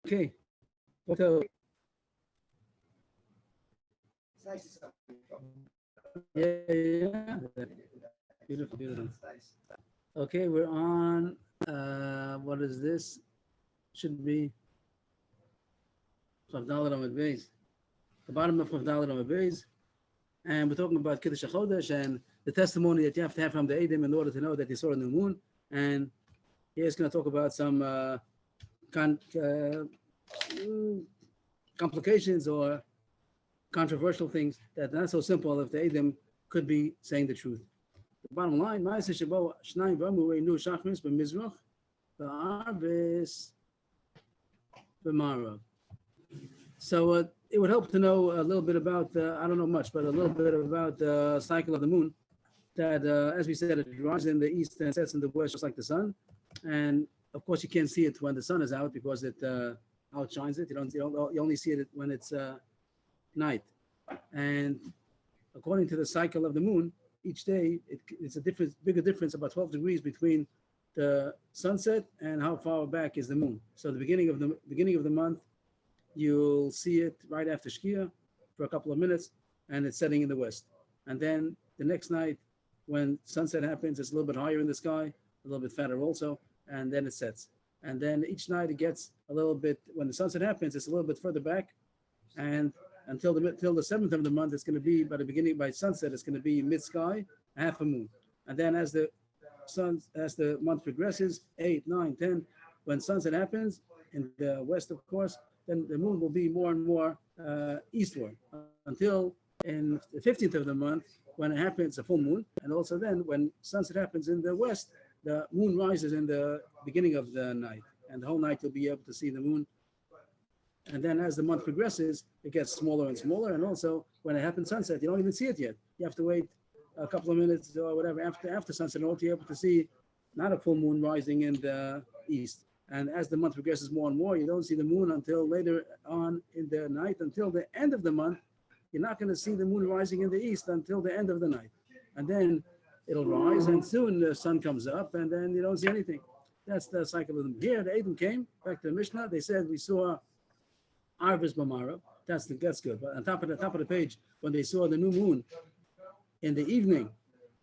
Okay. So, yeah. Beautiful, beautiful. Okay, we're on. What is this? Should be Chavdalit Amud Beis. The bottom of Chavdalit Amud Beis, and we're talking about Kiddush HaChodesh and the testimony that you have to have from the Edom in order to know that you saw a new moon. And he's going to talk about some complications or controversial things that are not so simple if the Edom could be saying the truth. The bottom line, Ma'aseh Shebo Shnayim V'amu Reinu Shachris B'Mizrach V'Arvis B'Marav. So it would help to know a little bit about, I don't know much, but a little bit about the cycle of the moon. That, as we said, it rises in the east and sets in the west, just like the sun. And of course, you can't see it when the sun is out because it outshines it. You only see it when it's night. And according to the cycle of the moon, each day it's a bigger difference, about 12 degrees between the sunset and how far back is the moon. So the beginning of the month, you'll see it right after Shkia for a couple of minutes, and it's setting in the west. And then the next night, when sunset happens, it's a little bit higher in the sky, a little bit fatter also, and then it sets. And then each night it gets a little bit, when the sunset happens, it's a little bit further back, and until the 7th of the month, it's going to be by sunset, it's going to be mid-sky, half a moon. And then as the month progresses, 8, 9, 10, when sunset happens in the west, of course, then the moon will be more and more eastward until in the 15th of the month, when it happens, a full moon. And also then when sunset happens in the west, the moon rises in the beginning of the night. And the whole night you'll be able to see the moon. And then as the month progresses, it gets smaller and smaller. And also when it happens sunset, you don't even see it yet. You have to wait a couple of minutes or whatever after sunset in order to be able to see not a full moon rising in the east. And as the month progresses more and more, you don't see the moon until later on in the night. Until the end of the month, you're not going to see the moon rising in the east until the end of the night. And then it'll rise, and soon the sun comes up, and then you don't see anything. That's the cycle of them. Here, the Edom came, back to the Mishnah. They said, we saw Arvis B'Marav. That's good. But on top of the page, when they saw the new moon in the evening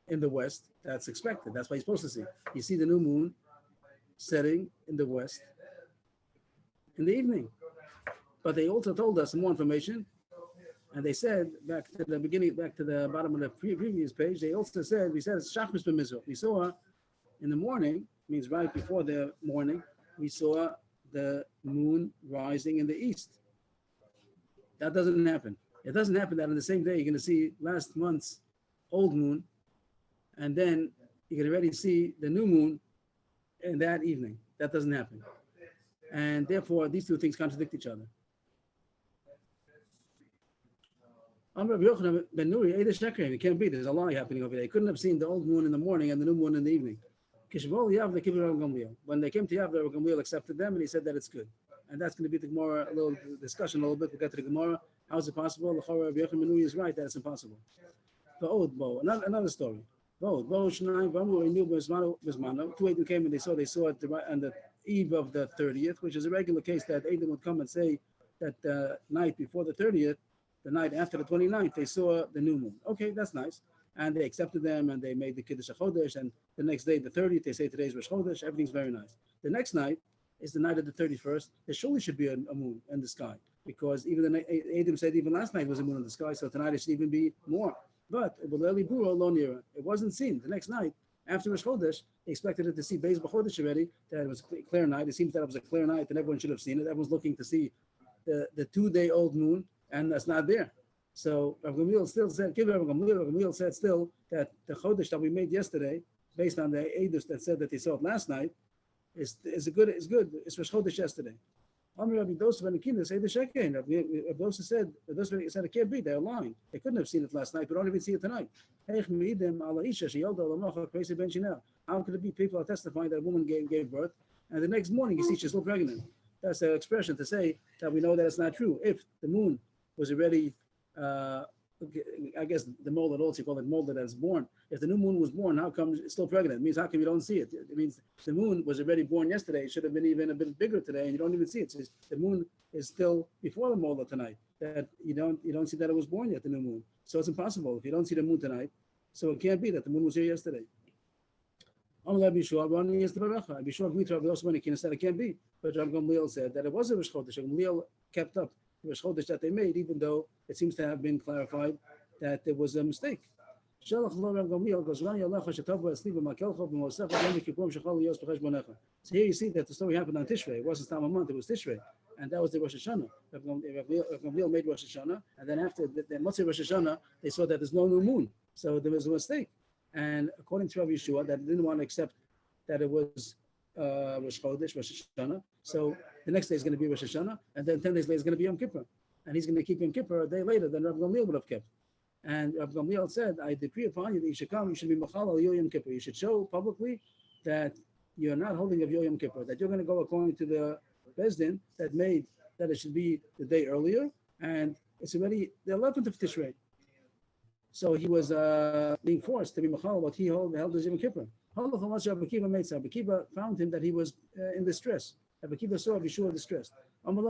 in the west, that's expected. That's what you're supposed to see. You see the new moon setting in the west in the evening. But they also told us some more information, and they said, back to the bottom of the previous page, they also said, we said it's Shachris B'Mizrach. We saw in the morning, means right before the morning, we saw the moon rising in the east. That doesn't happen. It doesn't happen that on the same day you're going to see last month's old moon, and then you can already see the new moon in that evening. That doesn't happen. And therefore, these two things contradict each other. It can't be. There's a lie happening over there. They couldn't have seen the old moon in the morning and the new moon in the evening. When they came to Yav, Rabbi Gamliel accepted them, and he said that it's good. And that's going to be the Gemara, a little discussion, a little bit. We'll get to the Gemara. How is it possible? Rabbi Yochanan is right that it's impossible. Another story. Two Edom came and they saw it on the eve of the 30th, which is a regular case that Edom would come and say that the night before the 30th, the night after the 29th, they saw the new moon. Okay, that's nice. And they accepted them, and they made the Kiddush HaChodesh, and the next day, the 30th, they say today's Rosh Chodesh. Everything's very nice. The next night is the night of the 31st. There surely should be a moon in the sky, because even the Edom said even last night was a moon in the sky, so tonight it should even be more. But it wasn't seen. The next night, after Rosh Chodesh, they expected it to see Beis B'Chodesh already, that it was a clear night. It seems that it was a clear night, and everyone should have seen it. Everyone's looking to see the 2-day-old moon, and that's not there. So Rabbi Gamliel still said, Rabbi Gamliel said still that the Chodesh that we made yesterday, based on the Eidos that said that they saw it last night, is good. It's Rosh Chodesh yesterday. Rabbi Dosa and Akina say the Shekin. Rabbi Dosa said it can't be. They're lying. They couldn't have seen it last night. We don't even see it tonight. How could it be people are testifying that a woman gave birth, and the next morning you see she's still pregnant? That's an expression to say that we know that it's not true. If the moon was already okay, I guess the molded also, you call it molded as born. If the new moon was born, how come it's still pregnant? It means how come you don't see it? It means the moon was already born yesterday. It should have been even a bit bigger today, and you don't even see it. So the moon is still before the molded tonight. That you don't see that it was born yet, the new moon. So it's impossible if you don't see the moon tonight. So it can't be that the moon was here yesterday. Abishua agreed to Rabbi Yosef when he said it can't be. But Rabbi Gamliel said that it was a Rosh Chodesh. Gamliel kept up the Rosh Chodesh that they made, even though it seems to have been clarified that there was a mistake. So here you see that the story happened on Tishrei. It wasn't Tam month, it was Tishrei. And that was the Rosh Hashanah. Rabbi Gamliel made Rosh Hashanah, and then after the Motzei Rosh Hashanah, they saw that there's no new moon. So there was a mistake. And according to Rabbi Yeshua, that didn't want to accept that it was Rosh Chodesh, Rosh Hashanah. So the next day is going to be Rosh Hashanah, and then 10 days later is going to be Yom Kippur. And he's going to keep Yom Kippur a day later than Rabbi Gamliel would have kept. And Rabbi Gamliel said, I decree upon you that you should come, you should be Machal al Yom Kippur. You should show publicly that you're not holding of Yom Kippur, that you're going to go according to the Beis Din that made that it should be the day earlier, and it's already the 11th of Tishrei. So he was being forced to be Machal what he held as Yom Kippur. Rabbi Kiva found him that he was in distress. Rabbi Kiva saw Rabbi Yeshua distressed. Rabbi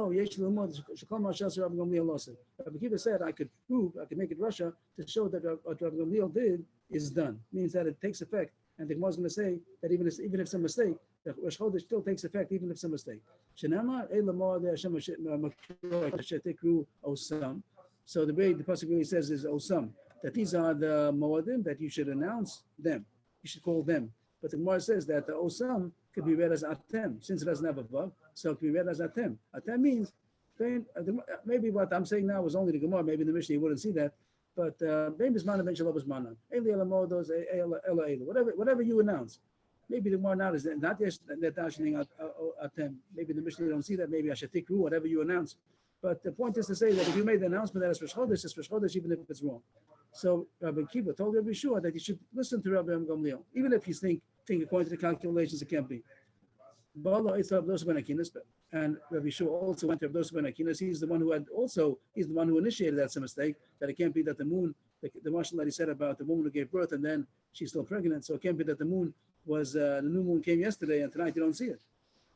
Kiva said, I could make it Russia to show that what Rabbi Gamliel did is done. Means that it takes effect. And the Gemara is going to say that even if it's a mistake, the Rosh Chodesh still takes effect even if it's a mistake. So the way the pasuk really says is Osam, that these are the Moadim that you should announce them. You should call them. But the Gemara says that the Osam could be read as Atem, since it doesn't have a vav, so it could be read as Atem. Atem means, maybe what I'm saying now was only the Gemara, maybe in the Mishnah you wouldn't see that, but whatever you announce. Maybe the Gemara now is not Atem. Maybe the Mishnah you don't see that, maybe Ashatikru, whatever you announce. But the point is to say that if you made the announcement that it's Rosh Chodesh, even if it's wrong. So Rabbi Kiva told Rabbi Yeshua that you should listen to Rabbi Gamliel, even if you think according to the calculations it can't be. And Rabbi Yeshua also went to Rabbi ben Akinas. He's the one who initiated that's a mistake, that it can't be that the moon, the marshal that he said about the woman who gave birth and then she's still pregnant, so it can't be that the moon was, the new moon came yesterday and tonight you don't see it.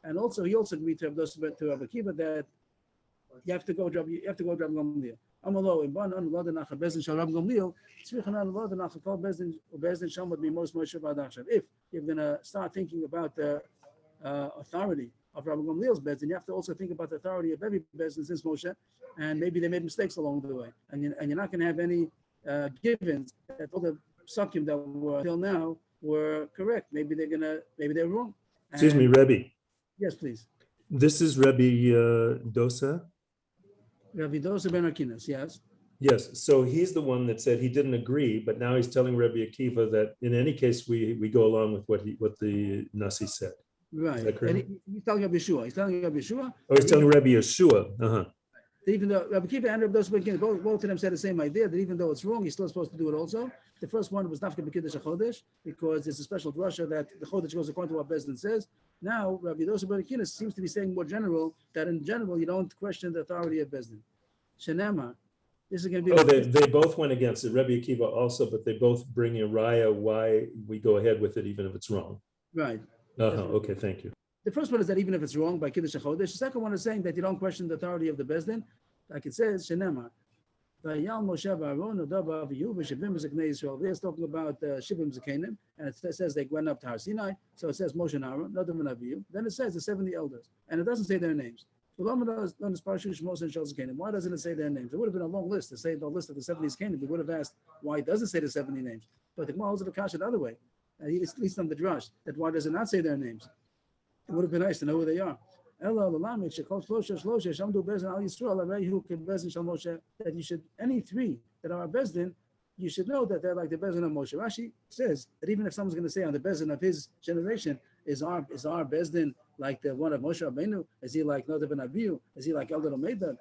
And also he also agreed to Rabbi Kiva that you have to go to Rabbi Gamliel. Amalo in Ban an Lada Nacha Bezdin Shal Rabbi Gamliel, Tzrichanan Lada Nacha Kol Bezdin Shal would be most Moshe Vadachav. If you're going to start thinking about the authority of Rabbi Gamliel's Bezdin, you have to also think about the authority of every Bezdin since Moshe, and maybe they made mistakes along the way, and you're not going to have any givens that all the psukim that were till now were correct. Maybe they're wrong. Excuse me, Rebbe. Yes, please. This is Rebbe Dosa. Rabbi Dosa ben Akinas, yes. Yes, so he's the one that said he didn't agree, but now he's telling Rabbi Akiva that in any case we go along with what the Nasi said. Right. And he's telling Rabbi Yeshua. Oh, he's telling Rabbi Yeshua. Even though Rabbi Kiva and Rabbi Dosa ben Akinas, both of them said the same idea, that even though it's wrong, he's still supposed to do it also. The first one was Dafka B'Kiddush HaChodesh, because it's a special drasha that the Chodesh goes according to what Bezdin says. Now, Rabbi Dosa ben Akinas seems to be saying more general, that in general, you don't question the authority of Bezdin. Shenema, this is going to be... Oh, they both went against it, Rabbi Akiva also, but they both bring a raya why we go ahead with it even if it's wrong. Right. Okay, thank you. The first one is that even if it's wrong by Kiddush HaChodesh. The second one is saying that you don't question the authority of the Bezdin. Like it says, Shenema. They're talking about Shivim Zekanim, and it says they went up to Har Sinai, so it says Moshe and Aaron, not even Avihu. Then it says the 70 elders, and it doesn't say their names. Why doesn't it say their names? It would have been a long list to say the list of the 70 Zekanim. We would have asked why it doesn't say the 70 names. But the Gemara holds the kasha the other way, at least on the drush, that why does it not say their names? It would have been nice to know who they are. That you should, any three that are Bezdin, you should know that they're like the Bezdin of Moshe. Rashi says that even if someone's going to say on the Bezdin of his generation, is our Bezdin like the one of Moshe Rabbeinu? Is he like Nadav and Abihu? Is he like Eldad Omeidad?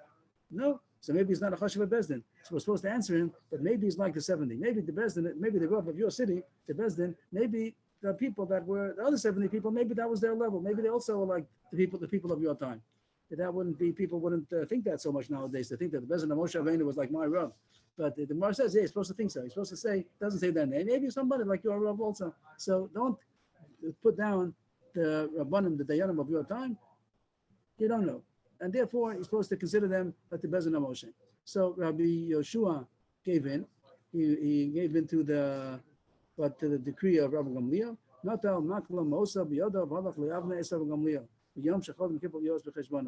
No. So maybe he's not a Chashav Bezdin. So we're supposed to answer him, but maybe he's like the 70. Maybe the Bezdin, maybe the Rav of your city, the Bezdin, maybe the people that were the other 70 people, maybe that was their level. Maybe they also were like the people of your time. that wouldn't be, people wouldn't think that so much nowadays. They think that the Bezin of Moshe Rabbeinu was like my Rav. But the Gemara says, yeah, you're supposed to think so. You're supposed to say, doesn't say that name. Maybe somebody like your Rav also. So don't put down the Rabbanim, the Dayanim of your time. You don't know. And therefore, you're supposed to consider them like the Bezin of Moshe. So Rabbi Yoshua gave in. He gave in to the decree of Rabbi Gamliel.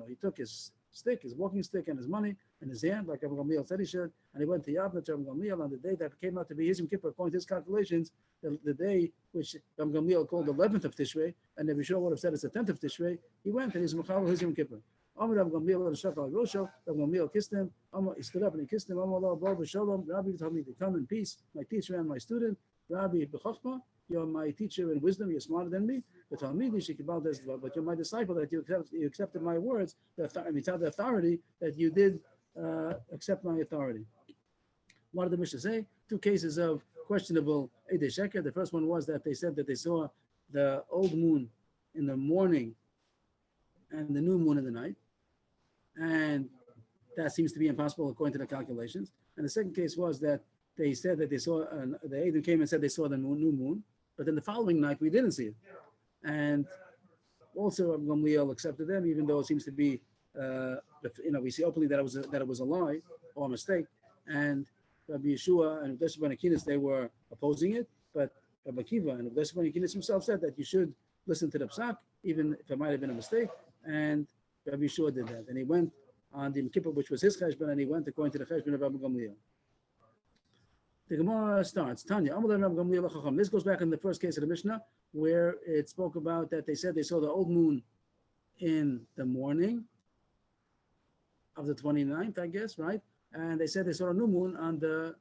He took his stick, his walking stick, and his money in his hand, like Rabbi Gamliel said he should, and he went to Yavne to Rabbi Gamliel on the day that came out to be his Yom Kippur, according to his calculations, the day which Rabbi Gamliel called the 11th of Tishrei, and Rabbi Shua would have said it's the 10th of Tishrei. He went and he's Mechal his Yom Kippur. Rabbi Gamliel kissed him. He stood up and he kissed him. Rabbi told me to come in peace, my teacher and my student. Rabbi B'chachma, you're my teacher in wisdom, you're smarter than me. But you're my disciple, that you accepted my words, the authority that you did accept my authority. What did the Mishnah say? Two cases of questionable Eidei Sheker. The first one was that they said that they saw the old moon in the morning and the new moon in the night. And that seems to be impossible according to the calculations. And the second case was that they said that they saw, the Eidim came and said they saw the new moon, but then the following night we didn't see it. And also Gamliel accepted them, even though it seems to be, we see openly that it was a lie or a mistake. And Rabbi Yeshua and Rabbi Ben Akinis, they were opposing it, but Rabbi Akiva and Rabbi Ben Akinis himself said that you should listen to the Psak, even if it might have been a mistake. And Rabbi Yeshua did that. And he went on the Yom Kippur, which was his cheshbon, and he went according to the cheshbon of Rabbi Gamliel. The Gemara starts, Tanya, this goes back in the first case of the Mishnah, where it spoke about that they said they saw the old moon in the morning of the 29th, I guess, right? And they said they saw a new moon on the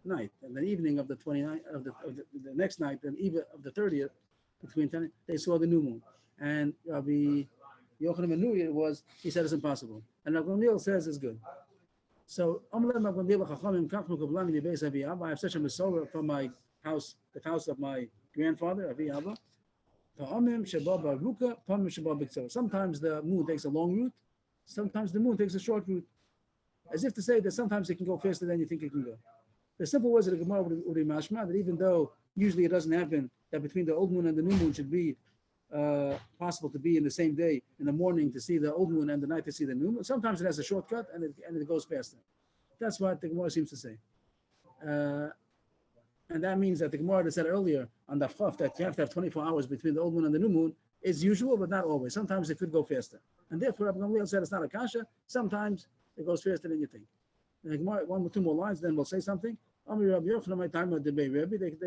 night, and the evening of the 29th, of the next night, the eve of the 30th, between 10, they saw the new moon. And Rabbi Yochanan ben Nuri he said it's impossible. And Rabbi Gamliel says it's good. So I have such a Masorah from my house, the house of my grandfather, Avi Abba. Sometimes the moon takes a long route, sometimes the moon takes a short route. As if to say that sometimes it can go faster than you think it can go. The simple words of the Gemara would be mashma, that even though usually it doesn't happen, that between the old moon and the new moon should be possible to be in the same day, in the morning to see the old moon and the night to see the new moon. Sometimes it has a shortcut and it goes faster. That's what the Gemara seems to say. And that means that the Gemara that said earlier on the Chaf that you have to have 24 hours between the old moon and the new moon is usual, but not always. Sometimes it could go faster. And therefore, Rabbi Gamliel said it's not a kasha. Sometimes it goes faster than you think. And the Gemara, one or two more lines, then we'll say something. They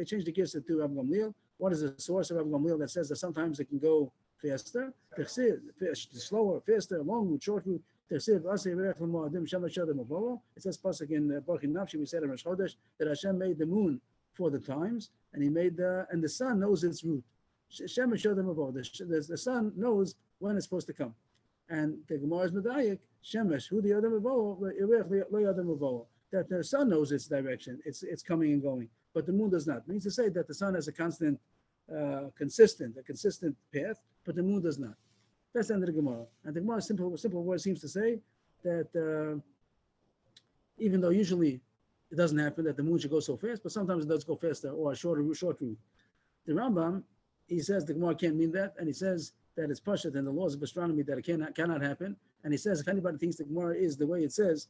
changed the gifts to Rabbi Gamliel. What is the source of Rabbi Gamliel that says that sometimes it can go faster? Slower, faster, long route, short route. It says pasuk in Baruch Nafshi, we said in Rosh Chodesh that Hashem made the moon for the times, and he made and the sun knows its route. The sun knows when it's supposed to come. And the Gemara is medayik, Shemesh, who the Adam Avoh, that the sun knows its direction, it's coming and going, but the moon does not. It means to say that the sun has a constant, consistent path, but the moon does not. That's the end of the Gemara. And the Gemara's simple word seems to say that even though usually it doesn't happen that the moon should go so fast, but sometimes it does go faster or a short route. The Rambam, he says the Gemara can't mean that, and he says that it's Pashat and the laws of astronomy that it cannot happen. And he says if anybody thinks the Gemara is the way it says,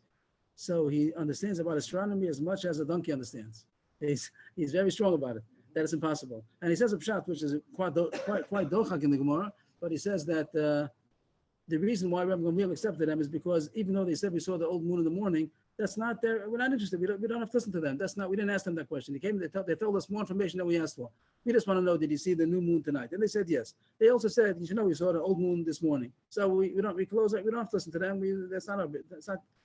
so he understands about astronomy as much as a donkey understands. He's very strong about it, that it's impossible. And he says a pshat, which is quite dochak in the Gemara, but he says that the reason why Rabbi Gamliel accepted them is because even though they said we saw the old moon in the morning, that's not there. We're not interested. We don't have to listen to them. We didn't ask them that question. They told us more information than we asked for. We just want to know, did you see the new moon tonight? And they said yes. They also said, you should know, we saw the old moon this morning. So we don't have to listen to them. We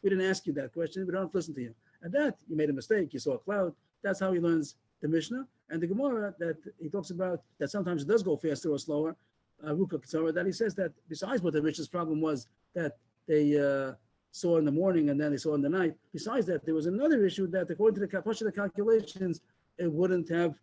didn't ask you that question. We don't have to listen to you. And that you made a mistake. You saw a cloud. That's how he learns the Mishnah and the Gemara that he talks about that sometimes it does go faster or slower. That he says that besides what the Mishnah's problem was that they saw in the morning and then they saw in the night. Besides that, there was another issue that according to the calculations, it wouldn't have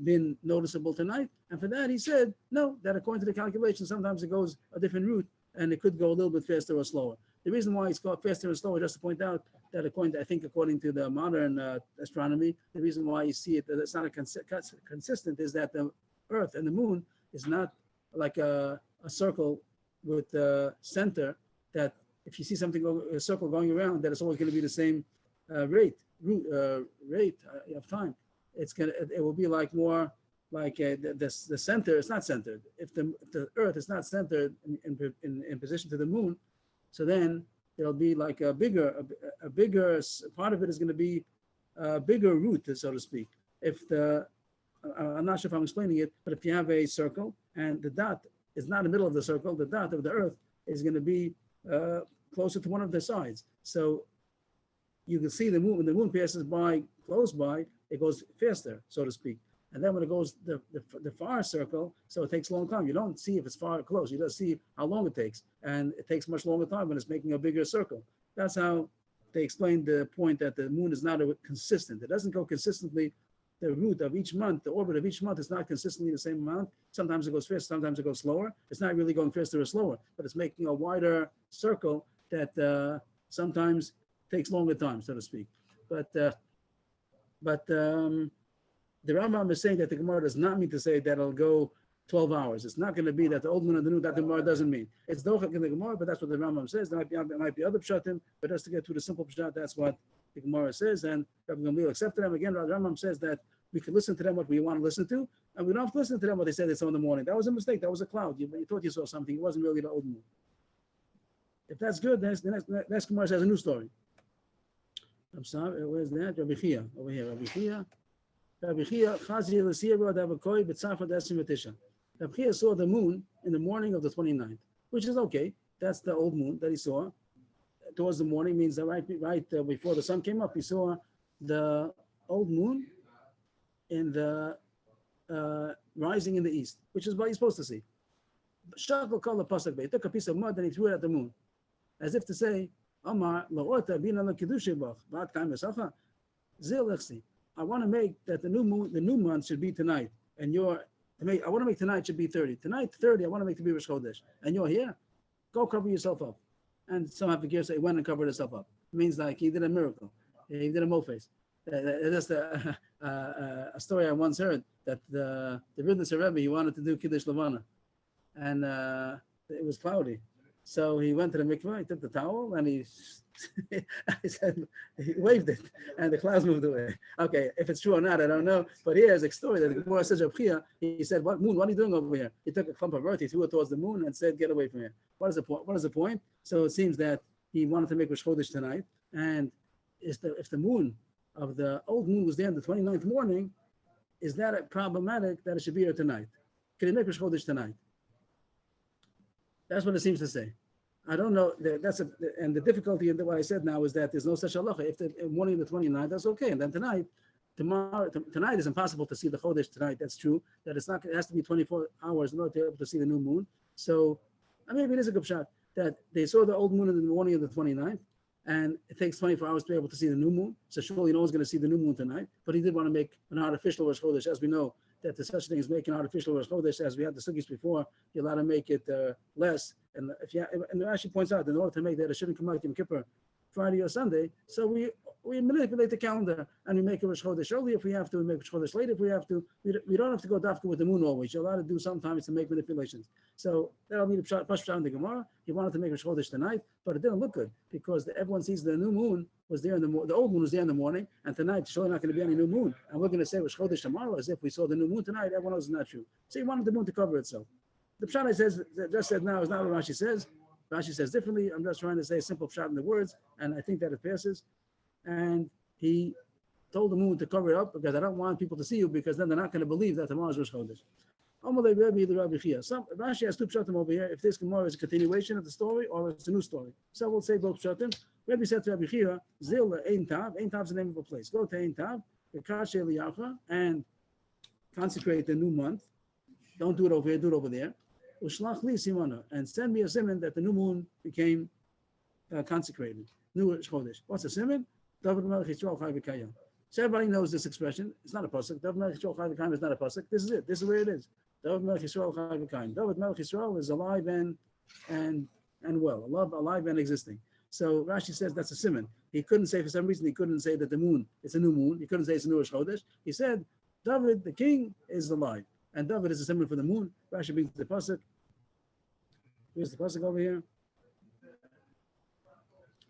been noticeable tonight. And for that, he said, no, that according to the calculations, sometimes it goes a different route and it could go a little bit faster or slower. The reason why it's called faster and slower, just to point out that according to the modern astronomy, the reason why you see it that it's not consistent is that the Earth and the Moon is not like a circle with the center, that if you see something a circle going around, that it's always going to be the same rate of time. It will be like more like the center is not centered. If the Earth is not centered in position to the Moon, so then there'll be like a bigger part of it is going to be a bigger root, so to speak. I'm not sure if I'm explaining it, but if you have a circle and the dot is not in the middle of the circle, the dot of the Earth is going to be closer to one of the sides. So you can see the moon, when the moon passes by, close by, it goes faster, so to speak. And then when it goes the far circle, so it takes a long time. You don't see if it's far or close. You just see how long it takes. And it takes much longer time when it's making a bigger circle. That's how they explain the point that the moon is not consistent. It doesn't go consistently. The route of each month, the orbit of each month is not consistently the same amount. Sometimes it goes faster, sometimes it goes slower. It's not really going faster or slower, but it's making a wider circle that sometimes takes longer time, so to speak. But the Rambam is saying that the Gemara does not mean to say that it'll go 12 hours. It's not going to be that the old moon and the new, that the Gemara doesn't mean. It's dochak in the Gemara, but that's what the Rambam says. There might be other pshatim, but just to get to the simple pshat, that's what the Gemara says, and Rabbi Gamliel accepted them. Again, the Rambam says that we can listen to them what we want to listen to, and we don't have to listen to them what they said it's in the morning. That was a mistake. That was a cloud. You thought you saw something. It wasn't really the old moon. If that's good, then the next Gemara says a new story. I'm sorry, where's that? Rabbi Chia, over here. Rabbi Chia, Chazi L'Siyah Davakoi B'Tzafad Esim V'Tisha. Rabbi Chia saw the moon in the morning of the 29th, which is okay. That's the old moon that he saw. Towards the morning means that right before the sun came up, he saw the old moon in the rising in the east, which is what he's supposed to see. Shakal called the pasuk. He took a piece of mud and he threw it at the moon, as if to say, "Amar la'ota bina l'kedushay bach ba'at kaim esacha zil lechsi." I want to make that the new month should be tonight, and I want to make tonight should be 30. Tonight 30, I want to make to be Rosh Chodesh, and you're here. Go cover yourself up. And some have to say he went and covered himself up. It means like he did a miracle. He did a mofes. That's a story I once heard that the Ridlitzer Rebbe, he wanted to do Kiddush Levana, and it was cloudy. So he went to the mikveh, he took the towel, and he waved it, and the clouds moved away. Okay, if it's true or not, I don't know. But here's a story that the Gemara says of Chia. He said, "What moon? What are you doing over here?" He took a clump of earth, he threw it towards the moon, and said, "Get away from here." What is the point? What is the point? So it seems that he wanted to make Rosh Chodesh tonight, and if the moon of the old moon was there on the 29th morning, is that problematic that it should be here tonight? Can he make Rosh Chodesh tonight? That's what it seems to say. I don't know. And the difficulty in what I said now is that there's no such halacha. If the morning of the 29th, that's okay. And then tonight is impossible to see the Chodesh tonight. That's true. That it's not. It has to be 24 hours in order to be able to see the new moon. So maybe it is a good shot that they saw the old moon in the morning of the 29th, and it takes 24 hours to be able to see the new moon. So surely no one's going to see the new moon tonight. But he did want to make an artificial Rosh Chodesh, as we know that there's such thing as making artificial Rosh Chodesh. As we had the sugis before, you're allowed to make it less. And and Rashi points out, in order to make that, it shouldn't come out Yom Kippur, Friday or Sunday. So we manipulate the calendar and we make a Rosh Chodesh early if we have to, we make Rosh Chodesh late if we have to. We don't have to go dafka with the moon always. You're allowed to do sometimes to make manipulations. So that'll need a pashut in the Gemara. He wanted to make Rosh Chodesh tonight, but it didn't look good because everyone sees the new moon was there the old moon was there in the morning, and tonight surely not going to be any new moon. And we're going to say Rosh Chodesh tomorrow as if we saw the new moon tonight. Everyone knows it's not true. So he wanted the moon to cover itself. The pshat says just said now is not what Rashi says. Rashi says differently. I'm just trying to say a simple pshat in the words, and I think that it passes. And he told the moon to cover it up because I don't want people to see you because then they're not going to believe that tomorrow is Rosh Chodesh. Rashi has two pshatim over here. If this Gemara is a continuation of the story or it's a new story, so we'll say both pshatim. Rabbi said to Rabbi Chia, "Zil Ein Tav. Ein Tav is the name of a place. Go to Ein Tav, and consecrate the new month. Don't do it over here. Do it over there. Ushlach li simana, and send me a siman that the new moon became consecrated. New Chodesh. What's a siman? David Melech Yisrael Chai V'Kayim. So everybody knows this expression. It's not a pasuk. David Melech Yisrael Chai V'Kayim is not a pasuk. This is it. This is where it is. David Melech Yisrael Chai V'Kayim. David Melech Yisrael is alive and and well, alive and existing. So Rashi says that's a simon. He couldn't say, for some reason, he couldn't say that the moon, it's a new moon. He couldn't say it's a new Rosh Chodesh. He said, David, the king, is alive. And David is a simon for the moon. Rashi brings the pasuk. Here's the pasuk over here.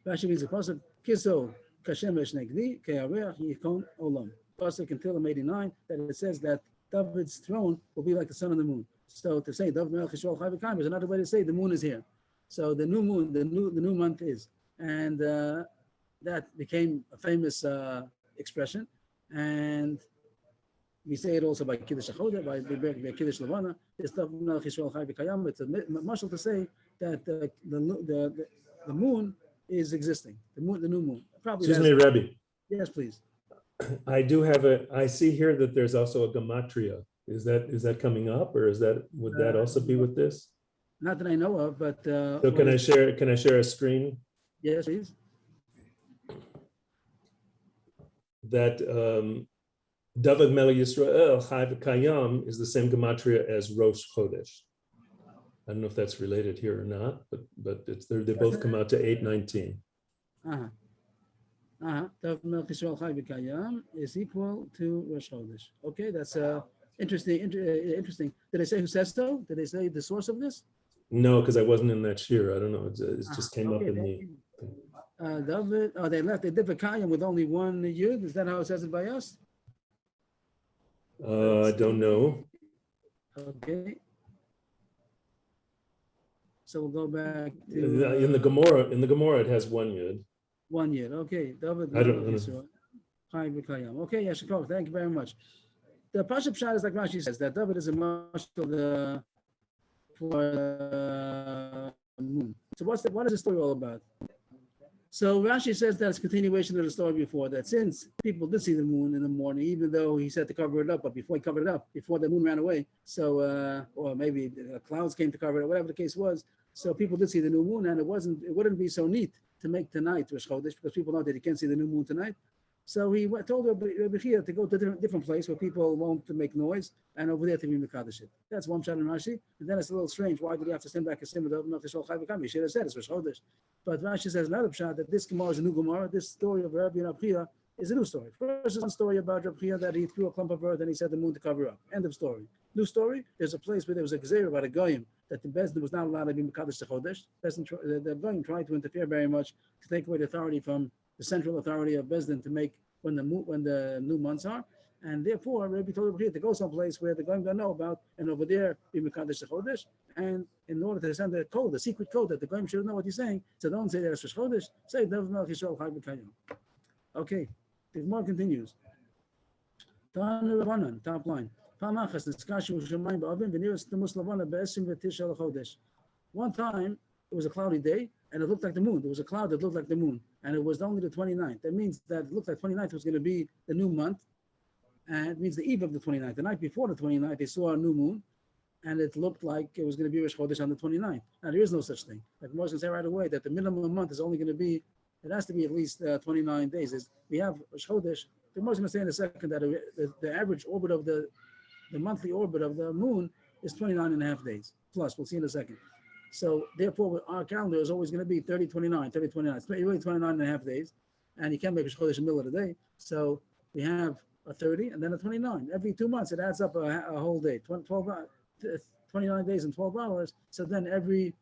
Rashi brings the pasuk. Kiso kashemesh negdi ke'areach yikon olam. Pasuk in Tehillim 89 that it says that David's throne will be like the sun and the moon. So to say David Melech Yisrael Chai V'Kayim is another way to say the moon is here. So the new moon, the new month is, and that became a famous expression. And we say it also by Kiddush HaChodesh, by Kiddush Levana. It's David Melech Yisrael Chai V'Kayim. It's a mashal to say that the moon is existing. The new moon. Probably. Excuse me, Rebbe. Yes, please. I see here that there's also a gematria. Is that coming up, or would that also be with this? Not that I know of, but So can I share a screen? Yes, please. That David Melech Yisrael Chai V'Kayam is the same gematria as Rosh Chodesh. I don't know if that's related here or not, but they both come out to 819. David Melech Yisrael Chai V'Kayam is equal to Rosh Chodesh. Okay, that's interesting. Interesting. Did they say who says so? Did they say the source of this? No, because I wasn't in that shir. I don't know. It just came up in the. David. Oh, they did V'Kayam with only one yud. Is that how it says it by us? I don't know. Okay. So we'll go back to in the Gemara. In the Gemara, it has one yud. 1 year. Okay, David. I don't know. Chai V'Kayam. Okay, Yeshikov. Thank you very much. The Pashup Pshat is like Rashi says that David is a mashal for the moon. So what is the story all about? So Rashi says that it's a continuation of the story before, that since people did see the moon in the morning, even though he said to cover it up, but before he covered it up, before the moon ran away, so or maybe the clouds came to cover it, whatever the case was, so people did see the new moon, and it wouldn't be so neat to make tonight Rosh Chodesh, because people know that you can't see the new moon tonight. So he told Rabbi Chia to go to a different place where people won't make noise, and over there to be Mekadosh it. That's one shot in Rashi. And then it's a little strange. Why did he have to send back a simon of Melech Yisrael Chai V'Kayim? He should have said it's Rosh Chodesh. But Rashi says another shot that this Gemara is a new Gemara. This story of Rabbi and Rabbi Chia is a new story. First is one story about Rabbi Chia that he threw a clump of earth and he said the moon to cover up. End of story. New story. There's a place where there was a gzeira about a goyim that the Bezdin was not allowed to be Mekadosh Chodesh. The goyim tried to interfere very much to take away the authority from the central authority of Bezdin to make when the new months are, and therefore Rabbi told Rabbi to go someplace where the goyim don't know about, and over there be Mekadosh Chodesh. And in order to send the code, the secret code that the goyim should know what he's saying, so don't say that it's Rosh Chodesh. Say David Melech Yisrael Chai V'Kayim. Okay, the Gemara continues. Tanu Rabbanan, top line. One time it was a cloudy day, and it looked like the moon. There was a cloud that looked like the moon, and it was only the 29th. That means that it looked like 29th was going to be the new month, and it means the eve of the 29th. The night before the 29th, they saw a new moon, and it looked like it was going to be Rosh Chodesh on the 29th. Now, there is no such thing. Like Moshe can say right away that the minimum month is only going to be, it has to be at least 29 days. We have Rosh Chodesh. The Moshe can say in a second that the average orbit of the monthly orbit of the moon is 29 and a half days. Plus, we'll see in a second. So therefore, our calendar is always going to be 30-29, 30-29. It's really 29 and a half days, and you can't make a Chodesh in the middle of the day. So we have a 30 and then a 29. Every 2 months, it adds up a whole day, 29 days and 12 hours. So then every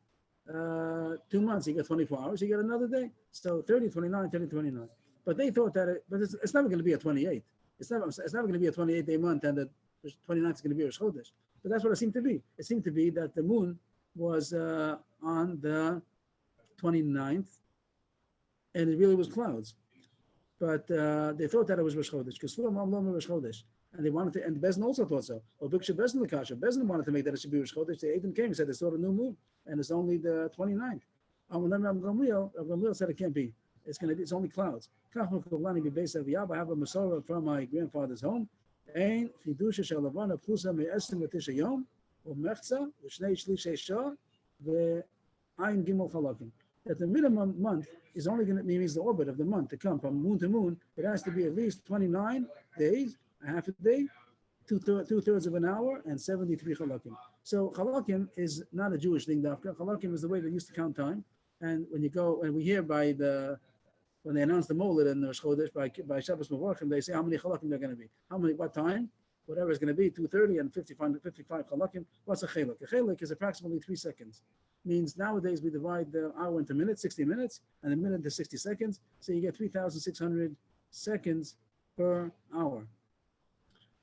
2 months, you get 24 hours, you get another day. So 30, 29, 30, 29. But they thought that, but it's never going to be a 28. It's never going to be a 28-day month, and the 29th is going to be a Chodesh. But that's what it seemed to be. It seemed to be that the moon was on the 29th, and it really was clouds. But they thought that it was Rosh Chodesh, because Rosh Chodesh, and they wanted to, and Bezdin also thought so. Well, Biksha Bezdin Lakasha, Bezdin wanted to make that it should be Rosh Chodesh. The Eidim came and said they saw the new moon, and it's only the 29th. And then Rabbi Gamliel said it can't be. It's only clouds. I have a Masorah from my grandfather's home. Ein Chidusha Shalavana Plusa Me'esim V'Tisha Yom U'Mechza V'Shnei Shlishei Shah Ve'Ayin Gimel Chalakim. That the minimum month is only going to means the orbit of the month to come from moon to moon. It has to be at least 29 days, a half a day, two-thirds of an hour, and 73 chalakim. So chalakim is not a Jewish thing, dafka. Chalakim is the way they used to count time. And when you go, and we hear when they announce the Molid in the Rosh Chodesh by Shabbos Mevorchim, they say how many chalakim they're going to be, what time, whatever it's going to be, 2:30 and 55 chalakim. What's a chelik? A chelik is approximately 3 seconds. Means nowadays we divide the hour into minutes, 60 minutes, and a minute into 60 seconds. So you get 3,600 seconds per hour.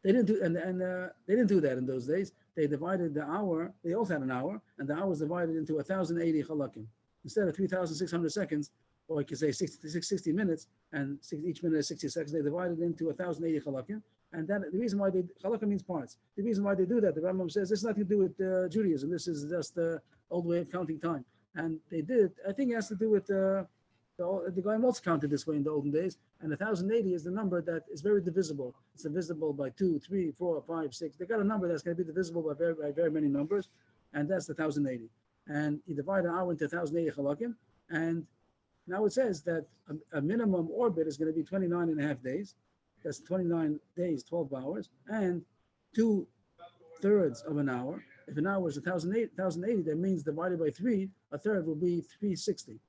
They didn't do they didn't do that in those days. They divided the hour. They also had an hour, and the hour was divided into 1,080 chalakim. Instead of 3,600 seconds, or you could say 60 minutes, and each minute is 60 seconds, they divided it into 1,080 chalakim. And that the reason why chalakim means parts. The reason why they do that, the Rambam says, this has nothing to do with Judaism. This is just the old way of counting time. And they did. I think it has to do with the Goyim also counted this way in the olden days. And 1,080 is the number that is very divisible. It's divisible by 2, 3, 4, 5, 6. They got a number that's going to be divisible by very many numbers, and that's the 1,080. And you divide an hour into 1,080 chalakim, and now it says that a minimum orbit is going to be 29 and a half days. That's 29 days, 12 hours, and 2/3 of an hour. If an hour is 1,080, that means divided by 3, a third will be 360.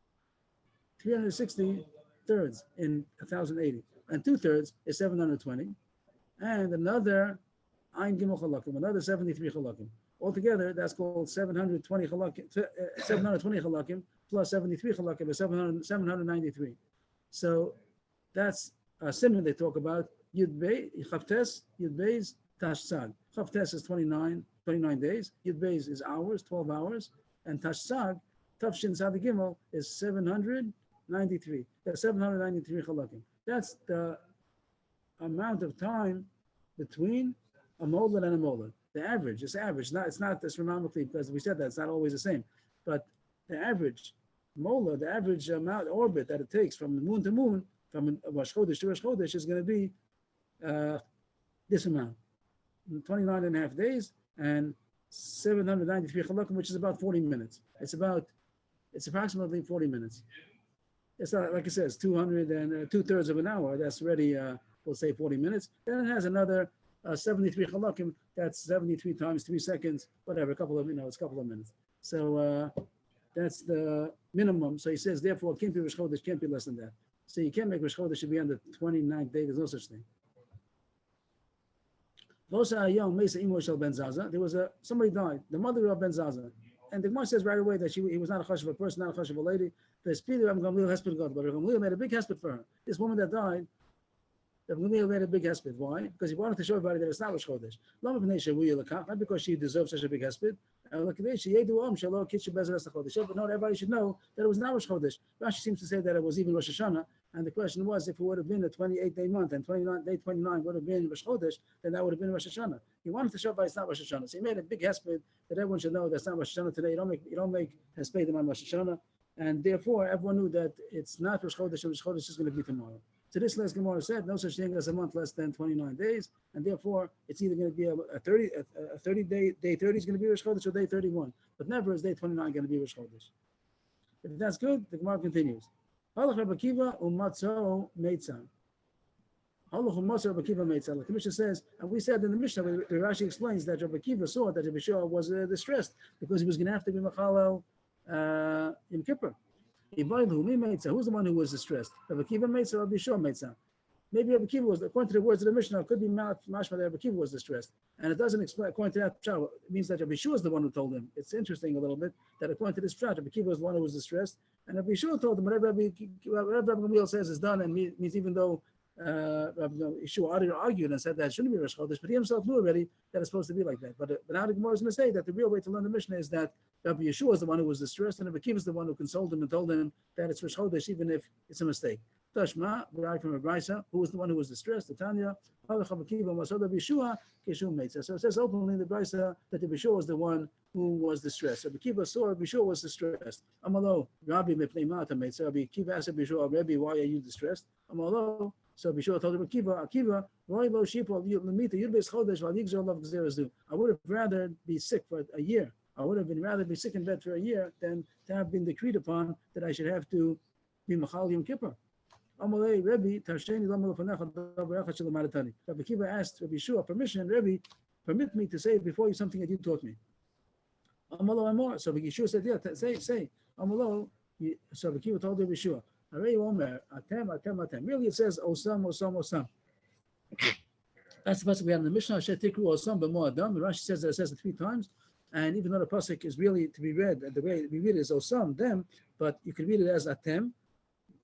360 thirds in 1,080, and 2/3 is 720, and another Ein Gimel chalakim, another 73 chalakim. Altogether, that's called 720 chalakim. 720 chalakim plus 73 chalakim is 793. So that's a simon they talk about. Yud Beis, Chavtes, Yud Beis, Tashsag. Chavtes is 29 days. Yud Beis is hours, 12 hours, and Tashsag, Tafshin Sad Gimel is 793. That's 793 chalakim. That's the amount of time between a molad and a molad. The average, it's average. It's not astronomically, because we said that it's not always the same. But the average molad, the average amount orbit that it takes from the moon to moon, from Rosh Chodesh to Rosh Chodesh, is going to be this amount, 29 and a half days and 793 chalakim, which is about 40 minutes. It's approximately 40 minutes. It's not, like it says, 2/3 of an hour. That's already, we'll say 40 minutes. Then it has another 73 chalakim. That's 73 times 3 seconds, whatever, it's a couple of minutes. So that's the minimum. So he says, therefore, can't be Rosh Chodesh, can't be less than that. So you can't make Rosh Chodesh should be on the 29th day. There's no such thing. There was somebody died, the mother of Ben Zaza. And the Gemara says right away that he was not a chashuv person, not a chashuv lady. The Speeder Rav Gamliel hesped God, but Rav Gamliel made a big hesped for her. This woman that died, Rav Gamliel made a big hesped. Why? Because he wanted to show everybody that it's not Rosh Chodesh. Not because she deserves such a big hesped. But no, everybody should know that it was not Rosh Chodesh. Rashi seems to say that it was even Rosh Hashanah. And the question was, if it would have been a 28-day month and day 29 would have been Rosh Chodesh, then that would have been Rosh Hashanah. He wanted to show by it's not Rosh Hashanah. So he made a big hesped that everyone should know that's not Rosh Hashanah today. You don't make hespedim on Rosh Hashanah. And therefore, everyone knew that it's not Rosh Chodesh, and Rosh Chodesh is going to be tomorrow. So this last Gemara said, no such thing as a month less than 29 days. And therefore, it's either going to be a 30 day 30 is going to be Rosh Chodesh or day 31. But never is day 29 going to be Rosh Chodesh. If that's good, the Gemara continues. Halach Rabbi Akiva umatzo meitzah. Halach umatzo Rabbi Akiva meitzah. Like the Mishnah says, and we said in the Mishnah, the Rashi explains that Rabbi Akiva saw that Rabbi Shua was distressed because he was going to have to be Machalel Yom Kippur. Who's the one who was distressed? Rabbi Akiva meitzah, Rabbi Shua meitzah. Maybe Rabbi Akiva was, according to the words of the Mishnah, it could be mashma that Rabbi Akiva was distressed. And it doesn't explain, according to that pshat, it means that Rabbi Shua is the one who told him. It's interesting a little bit that according to this pshat, Rabbi Akiva was the one who was distressed. And Rabbi Shua told him, whatever Rabbi Gamliel says is done, and means even though Rabbi Shua argued and said that it shouldn't be Rosh Chodesh, but he himself knew already that it's supposed to be like that. But now the Gemara is going to say that the real way to learn the Mishnah is that Rabbi Yeshua is the one who was distressed, and Rabbi Akiva is the one who consoled him and told him that it's Rosh Chodesh, even if it's a mistake. Tashma, from Rabbi Brisa, who was the one who was distressed, the Tanya, so it says openly in the Brisa that Rabbi Yeshua was the one who was distressed. Rabbi Akiva saw Rabbi Yeshua was distressed. Amalo, Rabbi Mepnei Mata made. So Rabbi Akiva asked Rabbi Yeshua, Rabbi, why are you distressed? Amalo, so Rabbi Yeshua told Rabbi Akiva, Roy lo shipo lemita yud beis chodesh v'al yigzor lov gzeras. I would have rather be sick for a year. I would have been rather be sick in bed for a year than to have been decreed upon that I should have to be Machal Yom Kippur. Amalei Rebbe Tarsheni Lama Lefanecha Davar Echad Shel Maratani. Rabbi Akiva asked Rabbi Yeshua permission. Rebbe, permit me to say before you something that you taught me. Amalo Amor. So Rabbi Yeshua said, yeah, say. Amalo. So Rabbi Akiva told Rabbi Yeshua, Arei Omer Atem. Really, it says Osam. That's the pasuk we have in the Mishnah. Shetikru Osam b'mo Adam. Rashi says that it says it 3 times. And even though the pasuk is really to be read, the way we read it is Osam, them, but you can read it as Atem.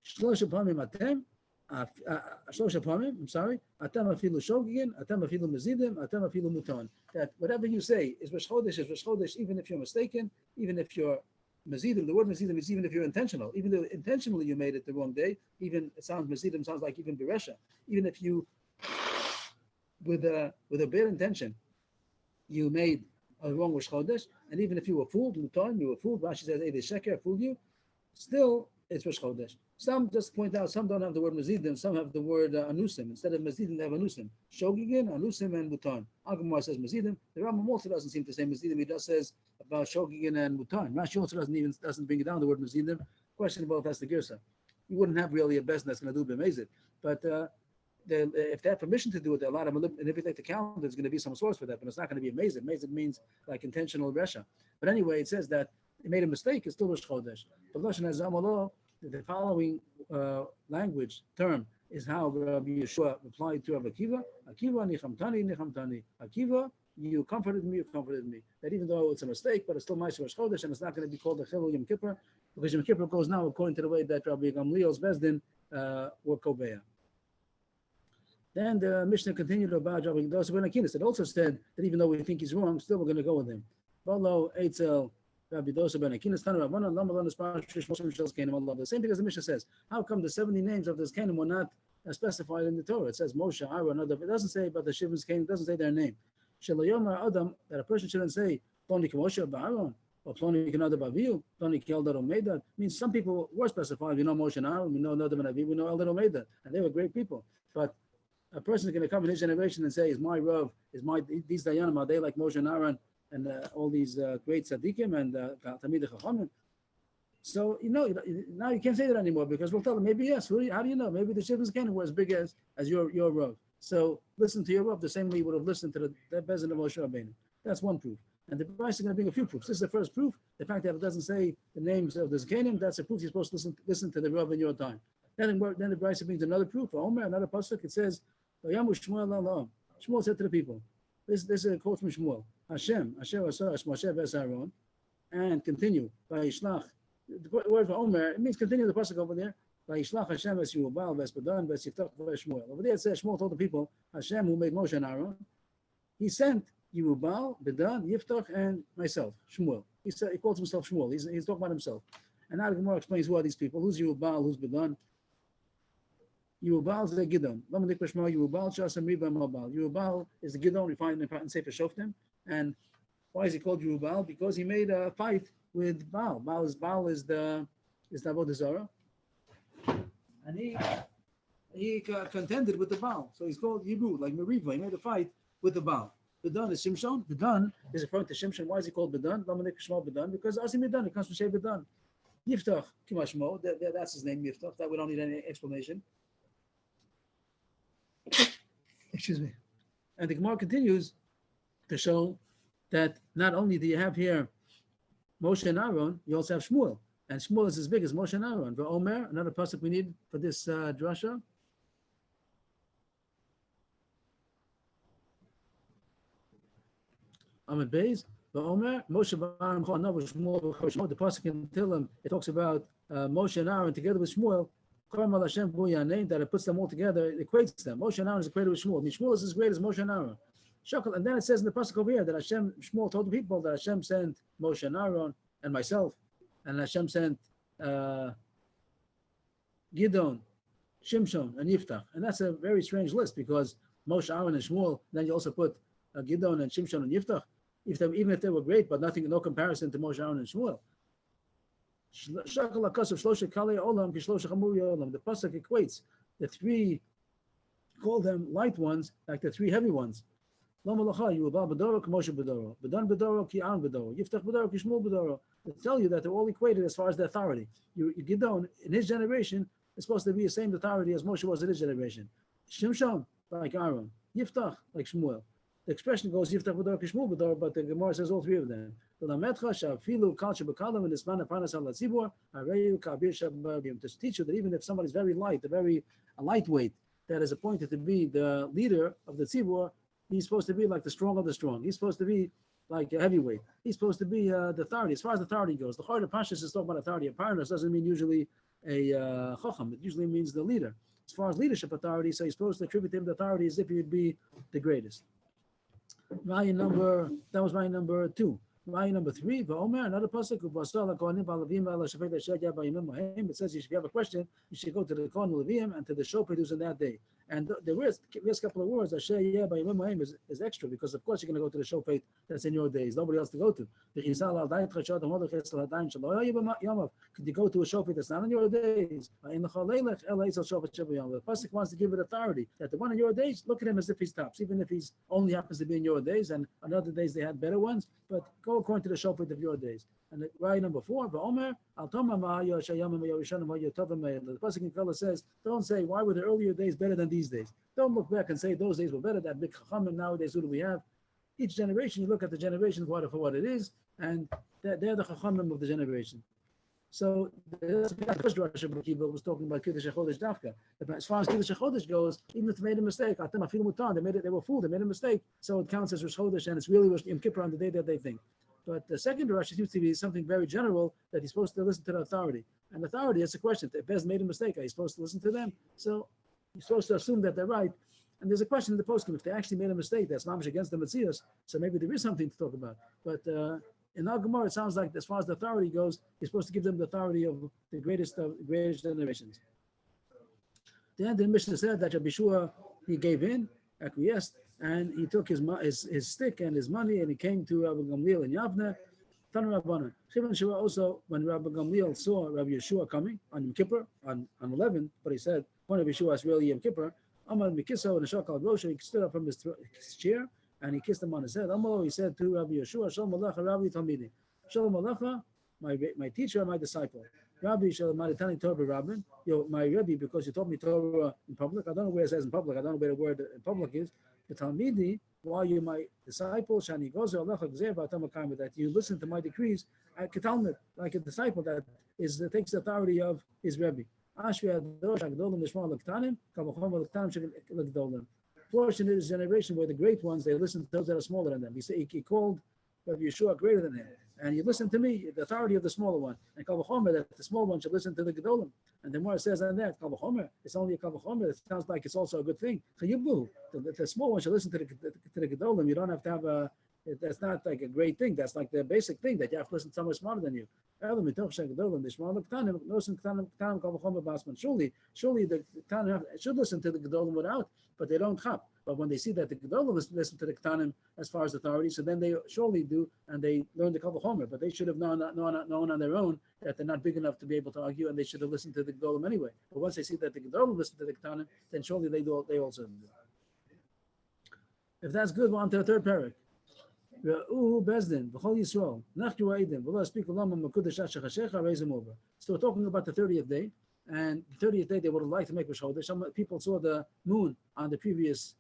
Shlosh Pamim Atem. Shlosh Pamim, I'm sorry. Atem afilu shogigin, Atem afilu mezidim, Atem afilu muton. That whatever you say is Rosh Chodesh, even if you're mistaken, even if you're mezidim. The word mezidim is even if you're intentional. Even though intentionally you made it the wrong day, even it sounds mezidim sounds like even beresha. Even if you with a bad intention, you made a wrong Rosh Chodesh, and even if you were fooled, Rashi says, "Hey, the sheker fooled you." Still, it's Rosh Chodesh. Some just point out, some don't have the word Mazidim, some have the word Anusim. Instead of Mazidim, they have Anusim. Shogigin, Anusim, and Mutan. Agamar says Mazidim. The Rambam also doesn't seem to say Mazidim. He just says about Shogigin and Mutan. Rashi also doesn't bring it down the word Mazidim. Questionable if that's the Girsa. You wouldn't have really a best that's going to do B'mezid. But if they have permission to do it, they're allowed to manipulate the calendar. There's going to be some source for that, but it's not going to be amazing. Amazing means like intentional resha. But anyway, it says that they made a mistake. It's still Rosh Chodesh. The following language term is how Rabbi Yeshua replied to Rabbi Akiva. Akiva nichamtani. Akiva, you comforted me. That even though it's a mistake, but it's still Ma'aser Rosh Chodesh, and it's not going to be called the Chilul Yom Kippur, because Yom Kippur goes now according to the way that Rabbi Gamliel's Bezdin were Kobeya. Then the Mishnah continued about Rabbi Dosa ben Akinis. It also said that even though we think he's wrong, still we're going to go with him. Balo Eitzel Rabbi Dosa ben Akinis. The same thing as the Mishnah says. How come the 70 names of this Canaan were not specified in the Torah? It says Moshe, Aaron, Nadav. It doesn't say about the Shivas Canaan. It doesn't say their name. Shelayomer Adam, that a person shouldn't say Ploni Moshe Aaron or Ploni Nadav Avihu, Ploni Eldad Omeida. Means some people were specified. We know Moshe and Aaron. We know Nadav and Avihu. We know Eldad Omeida, and they were great people. But a person is going to come in his generation and say, "Is my Rav, these Dayanim, are they like Moshe and Aaron and all these great tzaddikim and Talmidei Chachamim?" So now you can't say that anymore because we'll tell them maybe yes. How do you know? Maybe the Shivas Canaan were as big as your Rav. So listen to your Rav the same way you would have listened to the Bezin of Moshe Rabbeinu. That's one proof. And the Bryce is going to bring a few proofs. This is the first proof. The fact that it doesn't say the names of the Zkanim, that's a proof you're supposed to listen to the Rav in your time. Then the Bryce brings another proof. For Omer, another pasuk, it says, Shmuel said to the people, this is a quote from Shmuel. Hashem Asher Moshe Aaron, and continue. Vayishlach. The word for Omer, it means continue the pasuk over there. Vayishlach Hashem es Yubal Vespadan Vesiftach Shmuel. Over there it says Shmuel told the people, Hashem who made Moshe and Aaron, he sent Yubal, Bedan, Yiftach, and myself, Shmuel. He calls himself Shmuel. He's talking about himself. And now the Gemara explains who are these people. Who's Yubal? Who's Bedan? Yubal is the Gidon. Yubal is the Gidon we find in Sefer Shoftim. And why is he called Yubal? Because he made a fight with Baal. Baal is the Avodah Zarah. And he contended with the Baal. So he's called Yibud, like Meriva. He made a fight with the Baal. Bedan is Shimshon. Bedan is referring to Shimshon. Why is he called Bedan? Bedan, because Asim Bedan, it comes from Shei Bedan. Yiftach, Kimashmo, that's his name, Yiftach. That we don't need any explanation. Excuse me. And the Gemara continues to show that not only do you have here Moshe and Aaron, you also have Shmuel. And Shmuel is as big as Moshe and Aaron. The Omer, another pasuk we need for this drasha. Amid Beis, the Omer, Moshe and Aaron, Shmuel, the pasuk in Tehillim, it talks about Moshe and Aaron together with Shmuel. That it puts them all together, it equates them. Moshe and Aaron is equated with Shmuel. Shmuel is as great as Moshe and Aaron. And then it says in the pasuk over here that Shmuel told the people that Hashem sent Moshe and Aaron and myself, and Hashem sent Gidon, Shimshon, and Yiftach. And that's a very strange list because Moshe, Aaron, and Shmuel. Then you also put Gidon and Shimshon and Yiftach, even if they were great, but no comparison to Moshe, Aaron, and Shmuel. The pasuk equates the 3, call them light ones like the 3 heavy ones. To tell you that they're all equated as far as the authority. You Gidon in his generation is supposed to be the same authority as Moshe was in his generation. Shimshon, like Aaron. Yiftach, like Shmuel. The expression goes Yiftach B'dor Kishmuel B'dor, but the Gemara says all three of them. To teach you that even if somebody's very light, a lightweight, that is appointed to be the leader of the tzibur, he's supposed to be like the strong of the strong. He's supposed to be like a heavyweight. He's supposed to be the authority. As far as authority goes, the Chayr Pashas is talking about authority. A Parnas doesn't mean usually a Chacham. It usually means the leader. As far as leadership authority, so he's supposed to attribute him the authority as if he would be the greatest. That was Ryan number 2. Ryan number 3, another pasuk. It says if you have a question, you should go to the Kohen Levim and to the Shofet who's in that day. And the first couple of words, is extra because of course you're going to go to the Shofet that's in your days. Nobody else to go to. Could you go to a Shofet that's not in your days? The pasuk wants to give it authority that the one in your days, look at him as if he's tops, even if he's only happens to be in your days, and on other days they had better ones. But go according to the Shofet of your days. And right number 4, the pasuk in Kala says, don't say why were the earlier days better than these days. Don't look back and say those days were better. That big chachamim nowadays, who do we have? Each generation, you look at the generation for what it is, and they're the chachamim of the generation. So the first Rosh Hashanah was talking about Kiddush HaChodesh Dafka. As far as Kiddush HaChodesh goes, even if they made a mistake, they were fooled, they made a mistake, so it counts as Rosh Chodesh, and it's really Yom Kippur on the day that they think. But the second Rosh seems to be something very general, that he's supposed to listen to the authority. And authority, it's a question. If Bez made a mistake, are you supposed to listen to them? So you're supposed to assume that they're right. And there's a question in the postscript, if they actually made a mistake, that's mamish against the Metzias, so maybe there is something to talk about. But in Al Gemara, it sounds like as far as the authority goes, you're supposed to give them the authority of the greatest generations. Then the Mishnah said that Rabbi Shua, he gave in, acquiesced, and he took his stick and his money, and he came to Rabbi Gamliel in Yavne. Tanu Rabbanan. Shimon Shua also, when Rabbi Gamliel saw Rabbi Yeshua coming on Yom Kippur, on 11, but he said, when Rabbi Yeshua is really Yom Kippur, Amar Mikiso and Shakal Rosha, he stood up from his chair, and he kissed him on his head. Amar, he said to Rabbi Yeshua, Shalom Alecha, Rabbi Talmidi. Shalom Alecha, my teacher, my disciple. Rabbi Shalom Maritani Torah Rabbin, my Rebbe, because you taught me Torah in public. I don't know where it says in public. I don't know where the word in public is. The Talmidi, while you're my disciple, Shani Gozer Alecha Gzev Atamakam, that you listen to my decrees, Talmud, like a disciple that takes the authority of his Rebbe. Fortunate is a generation where the great ones, they listen to those that are smaller than them. He called Rabbi Yeshua greater than him. And you listen to me, the authority of the smaller one. And Kal V'chomer, that the small one should listen to the Gedolim. And the more it says on that, Kal V'chomer, it's only a Kal V'chomer. It sounds like it's also a good thing. The small one should listen to the Gedolim. You don't have to have that's not like a great thing. That's like the basic thing that you have to listen to someone smarter than you. Surely the Ketanim should listen to the Gedolim without, but they don't chap. But when they see that the Gedolim listen to the Ketanim as far as authority, so then they surely do, and they learn the Kal V'chomer. But they should have known on their own that they're not big enough to be able to argue, and they should have listened to the Gedolim anyway. But once they see that the Gedolim listen to the Ketanim, then surely they also do. If that's good, we're on to the third parak. So we're talking about the 30th day, and the 30th day they would have liked to make Rosh Chodesh. Some people saw the moon on the previous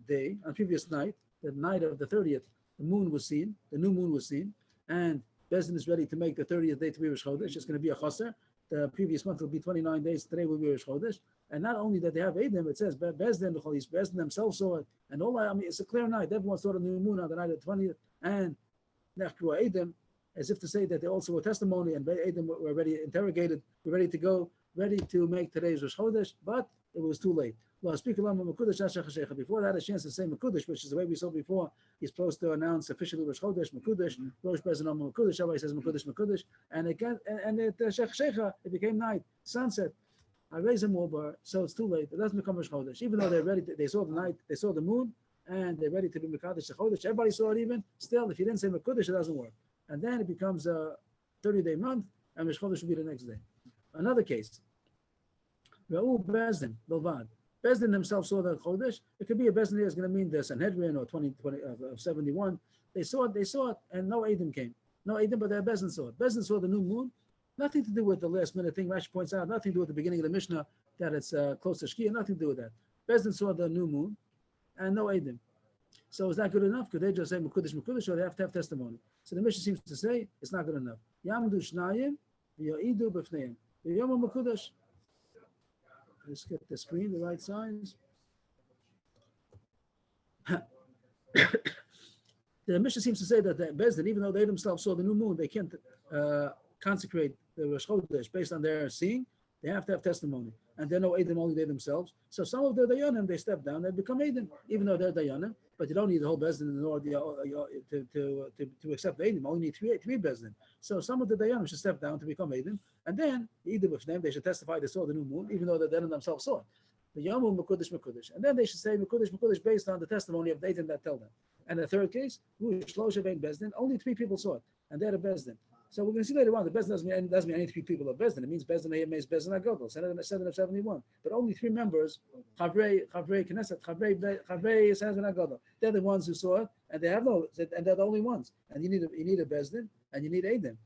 day, on the previous night, the night of the 30th, the moon was seen, the new moon was seen, and Bezdin is ready to make the 30th day to be Rosh Chodesh. It's going to be a chaser. The previous month will be 29 days. Today will be Rosh Chodesh. And not only that they have Eidim, it says Bezdin themselves saw it. And all it's a clear night. Everyone saw the new moon on the night of the 20th. And Nechru Eidim, as if to say that they also were testimony, and Eidim were already interrogated, were ready to go, ready to make today's Rosh Chodesh, but it was too late. Before that, had a chance to say Mekudesh, which is the way we saw before. He's supposed to announce officially Rosh Chodesh, Mekudesh, Rosh Bezdin Mekudesh. Everybody says Mekudesh, and it it became night, sunset. I raise them over, so it's too late. It doesn't become Rosh Chodesh, even though they're ready. They saw the night, they saw the moon, and they're ready to be Mekadesh Chodesh. Everybody saw it even. Still, if you didn't say Mekudesh, it doesn't work. And then it becomes a 30-day month, and Rosh Chodesh will be the next day. Another case. Ra'u Bezdin, Bilvad. Bezdin themselves saw the Chodesh. It could be a Bezdin is going to mean the Sanhedrin or 71. They saw it, and no Eidim came. No Eidim, but their Bezdin saw it. Bezdin saw the new moon. Nothing to do with the last minute thing. Rashi points out, nothing to do with the beginning of the Mishnah that it's close to Shkia, nothing to do with that. Bezdin saw the new moon and no Eidim. So is that good enough? Could they just say Mekudesh, Mekudesh, or they have to have testimony? So the Mishnah seems to say it's not good enough. Yamdu Shnayim, Yo'idu B'fneim. Yom Mekudesh. Let's get the screen, the right size. The Mishnah seems to say that the Bezdin, even though they themselves saw the new moon, they can't consecrate the Rosh Chodesh based on their seeing. They have to have testimony. And they're no Eidim, only they themselves. So some of their Dayanim, they step down, they become Eidim, even though they're Dayanim. But you don't need the whole Bezdin in order to accept the Eidim. You only need three Bezdin. So some of the Dayanim should step down to become Eidim. And then, either with them, they should testify they saw the new moon, even though the Dayanim themselves saw it. The Yamu Mekudesh, Mekudesh. And then they should say Mekudesh, Mekudesh based on the testimony of the Eidim that tell them. And the third case, Shlosha Bein Bezdin, only 3 people saw it. And they're the Bezdin. So we're going to see later on, the Bezdin doesn't mean any 3 people are Bezdin. It means Bezdin Hayemez, Bezdin Agadol, 7 of 71. But only 3 members, Chavrei Knesset, Chavrei Sanhedrin Agadol. They're the ones who saw it, and they're the only ones. And you need a Bezdin, and you need Eidim.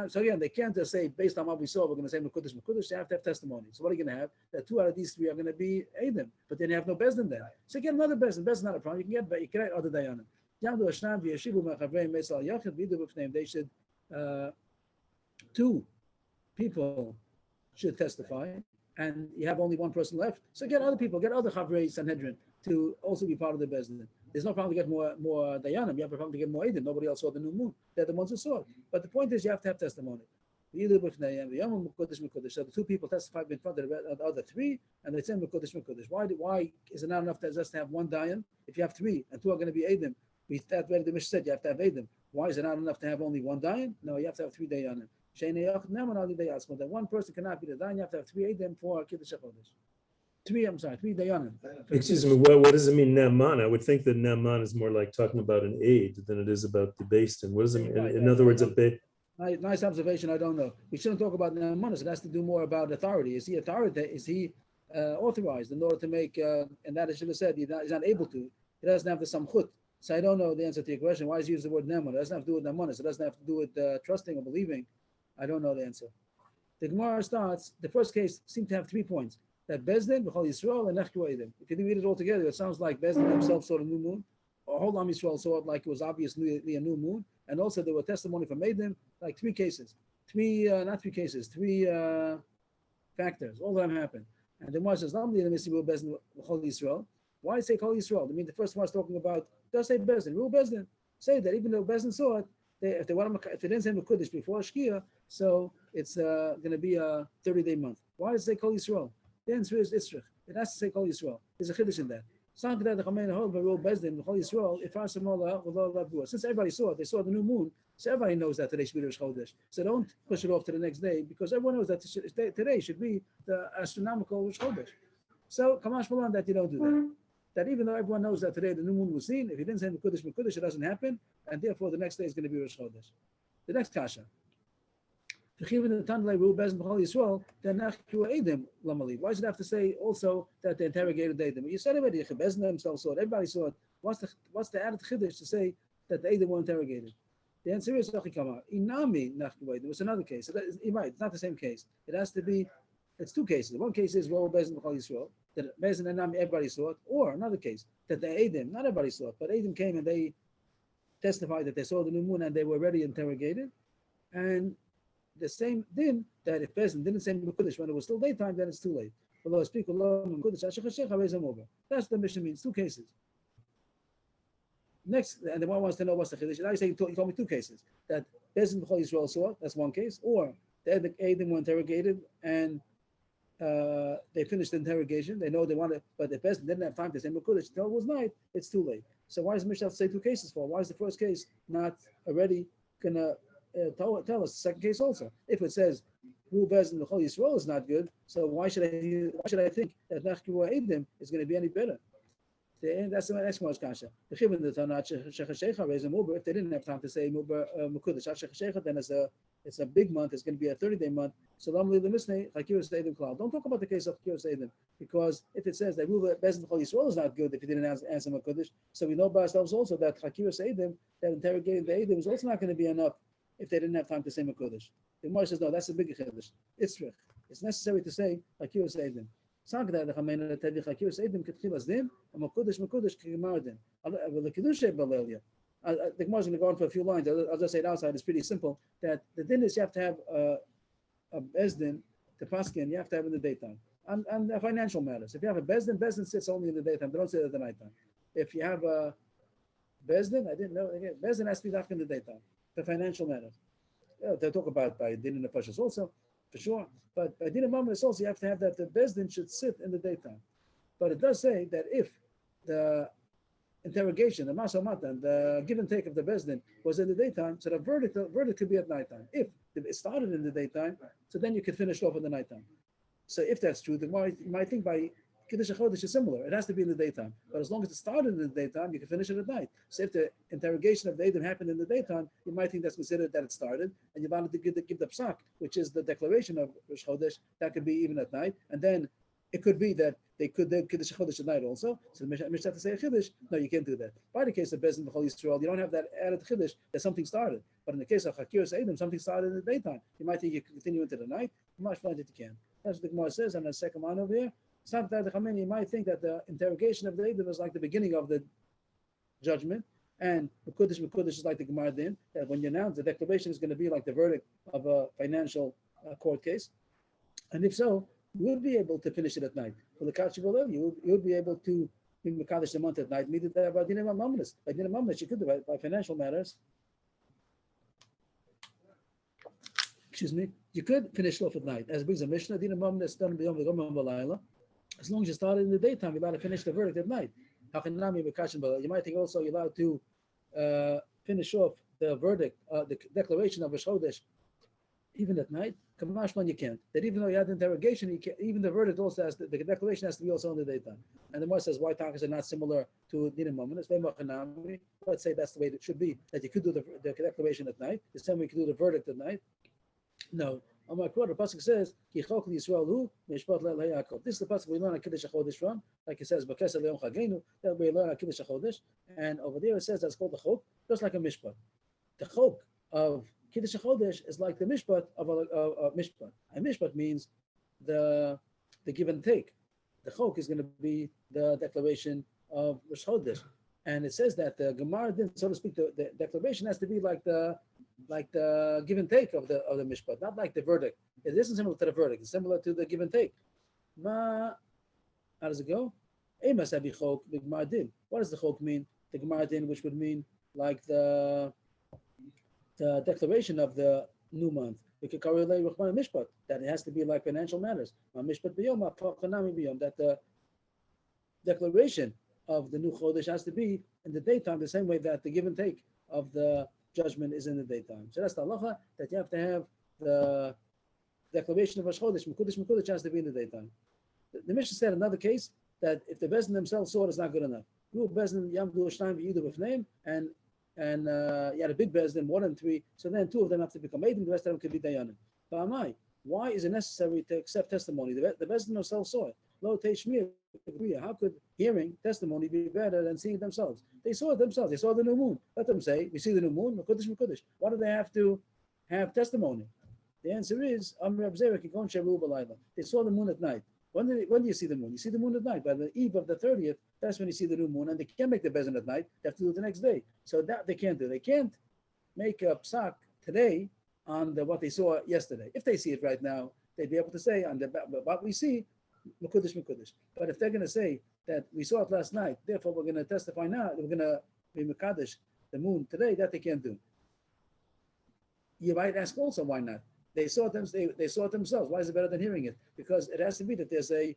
So again, they can't just say, based on what we saw, we're going to say Mekudesh, Mekudesh. They have to have testimony. So what are you going to have? That 2 out of these 3 are going to be Eidim, but then you have no Bezdin there. So get another Bezdin. Bezdin not a problem. You can get other Dayanim. They should 2 people should testify, and you have only 1 person left. So get other people, get other Chavrei Sanhedrin to also be part of the Bezdin. There's no problem to get more Dayanim. You have a problem to get more Eidim. Nobody else saw the new moon. They're the ones who saw it. But the point is, you have to have testimony. So the 2 people testified in front of the other 3, and they said Mekudesh, Mekudesh. Why is it not enough just to have 1 Dayan? If you have 3 and 2 are going to be Eidim, that's where the Mishnah said you have to have Eidim. Why is it not enough to have only 1 Dayan? No, you have to have 3 Dayanim. That 1 person cannot be the Dayan. You have to have 3 Eidim for Kiddush HaChodesh. 3 Dayanim. Excuse me, what does it mean, Naaman? I would think that Naaman is more like talking about an aid than it is about the Beis Din. What does it mean? In other words, a Beis. Nice observation. I don't know. We shouldn't talk about Naaman. It has to do more about authority. Is he authority? Is he authorized in order to make? And that I should have said he's not able to. He doesn't have the samchut. So I don't know the answer to your question. Why does he use the word Naaman? It doesn't have to do with Naaman. It doesn't have to do with trusting or believing. I don't know the answer. The Gemara starts. The first case seemed to have 3 points. That Bezdin, B'chol Yisrael, and Nechku Eidim. If you read it all together, it sounds like Bezdin himself saw the new moon, or whole Am Yisrael saw it like it was obviously a new moon, and also there were testimony from Eidim, like 3 cases. 3 factors. All of them happened. And the Gemara says, Bezdin, B'chol Yisrael. Why say Kol Yisrael? I mean, the first one is talking about, just say Bezdin, rule Bezdin. Say that even though Bezdin saw it, if they didn't say Mekudesh before Shkia, so it's going to be a 30-day month. Why does it say Kol Yisrael? The answer is Itzrich. It has to say Kol Yisrael. There's a chiddush in that. Since everybody saw it, they saw the new moon, so everybody knows that today should be Rosh Chodesh. So don't push it off to the next day, because everyone knows that today should be the astronomical Rosh Chodesh. So Kamash Malan that you don't do that. That even though everyone knows that today the new moon was seen, if you didn't say Mekudesh, Mekudesh, it doesn't happen, and therefore the next day is going to be Rosh Chodesh. The next kasha. Why does it have to say also that they interrogated the Eidim? You said already, Bezdin themselves saw it, everybody saw it. What's the added chiddush to say that the Eidim were interrogated? The answer is Inami Nachku Eidim. It's another case. So it's not the same case. It has to be. It's 2 cases. One case is Bezdin B'chol Yisrael, that Bezdin and Nami everybody saw it, or another case that the Eidim, not everybody saw it, but Eidim came and they testified that they saw the new moon and they were already interrogated, and the same din that if Bezdin didn't say Mekudesh when it was still daytime, then it's too late. That's the mission means 2 cases. Next, and the one wants to know what's the chiddush. Now you say you told me 2 cases. That Bezdin B'chol Yisrael saw, that's 1 case, or the Eidim were interrogated and they finished the interrogation. They know they want to, but the Bezdin didn't have time to say Mekudesh until it was night. It's too late. So why does Mishnah have to say 2 cases for? Why is the first case not already gonna tell us the second case also? If it says Rule Bezdin B'chol Yisrael is not good, so why should I think that Nachku Eidim is going to be any better? That's the next one's kasha. If they didn't have time to say Mekudesh, then it's a big month. It's going to be a 30-day month. So don't talk about the case of Chakiras Eidim, because if it says that Rule Bezdin B'chol Yisrael is not good if he didn't answer Mekudesh, so we know by ourselves also that Chakiras Eidim, that interrogating the Eidim, is also not going to be enough if they didn't have time to say Mekudesh. The Gemara says, no, that's a bigger chiddush. Itzrich. it's necessary to say Hakios Eidim. Sagda the Chamena Tevi Hakios Eidim Ketchilas Din, and Makudish Kigmar Din. The Kedusha Balelia. The Gemara is going to go on for a few lines. I'll just say it outside. It's pretty simple. That the din is you have to have a bezdin to paskin. You have to have in the daytime. And financial matters. If you have a bezdin sits only in the daytime. They don't sit at the nighttime. If you have a bezdin, I didn't know. Again, bezdin has to be in the daytime. The financial matters. They talk about by din in the pashas also, for sure. But by din and mammon also you have to have that the bezdin should sit in the daytime. But it does say that if the interrogation, the masamatan, the give and take of the bezdin was in the daytime, so the verdict could be at nighttime. If it started in the daytime, so then you could finish off in the nighttime. So if that's true, then you might think by Kiddush HaChodesh is similar. It has to be in the daytime. But as long as it started in the daytime, you can finish it at night. So if the interrogation of the Eidim happened in the daytime, you might think that's considered that it started, and you wanted to give the psak, which is the declaration of Rosh Chodesh, that could be even at night. And then it could be that they could Kiddush HaChodesh at night also. So the Mishnah have to say a Kiddush. No, you can't do that. By the case of Bezin B'chol Yisrael, you don't have that added Kiddush that something started. But in the case of Hakios Eidim, something started in the daytime. You might think you can continue into the night. You might find that you can. That's what the Gemara says, and the second line over here. Sometimes the Chameni, you might think that the interrogation of the Eidim is like the beginning of the judgment, and Mekudesh is like the Gemara Din, that when you announce the declaration is going to be like the verdict of a financial court case. And if so, you would be able to finish it at night. For the Kachi Balev, you would be able to be Mekadesh the month at night, meet it by Dinah Mamlis. By Dinah Mamlis, you could do it by financial matters. Excuse me, you could finish off at night. As brings a Mishnah, Dinah Mamlis done beyond the Gomam Balayla. As long as you started in the daytime, you're allowed to finish the verdict at night. You might think also you're allowed to finish off the verdict, the declaration of Rosh Chodesh, even at night. Kamashman, you can't. That even though you had the interrogation, even the verdict also has the declaration has to be also in the daytime. And the Gemara says why takas are not similar to Dinim Mammon. Let's say that's the way it should be. That you could do the declaration at night. The same way you could do the verdict at night. No. On my quote, the pasuk says, This is the pasuk we learn on Kiddush HaChodesh from, like it says, B'kesel Le'om Chagenu, that we learn on Kiddush HaChodesh, and over there it says that's called the Chok, just like a Mishpat. The Chok of Kiddush HaChodesh is like the Mishpat of a Mishpat. And Mishpat means the give and take. The Chok is going to be the declaration of Rosh Chodesh. And it says that the Gemara Din, so to speak, the declaration has to be like the give and take of the mishpat, not like the verdict. It isn't similar to the verdict. It's similar to the give and take. How does it go? What does the chok mean? The Gemara Din, which would mean like the declaration of the new month. We could call it mishpat, that it has to be like financial matters. Mishpat biyom, that the declaration of the new chodesh has to be in the daytime, the same way that the give and take of the judgment is in the daytime. So that's the halacha, that you have to have the declaration of Rosh Chodesh, Mekudesh has to be in the daytime. The Mishnah said another case that if the Bezdin themselves saw it, it's not good enough. And you had a big Bezdin, more than three, so then two of them have to become eight, and the rest of them could be Dayanim. But why is it necessary to accept testimony? The Bezdin themselves saw it. How could hearing testimony be better than seeing it themselves? They saw it themselves. They saw the new moon. Let them say, we see the new moon, Mekudesh. Why do they have to have testimony? The answer is, they saw the moon at night. When do you see the moon? You see the moon at night. By the eve of the 30th, that's when you see the new moon, and they can't make the bezin at night. They have to do it the next day. So that they can't do. They can't make a psak today on what they saw yesterday. If they see it right now, they'd be able to say on what we see, Mekudesh. But if they're going to say that we saw it last night, therefore we're going to testify now, we're going to be Mekadesh the moon today, that they can't do. You might ask also, why not? They saw it themselves. Why is it better than hearing it? Because it has to be that there's a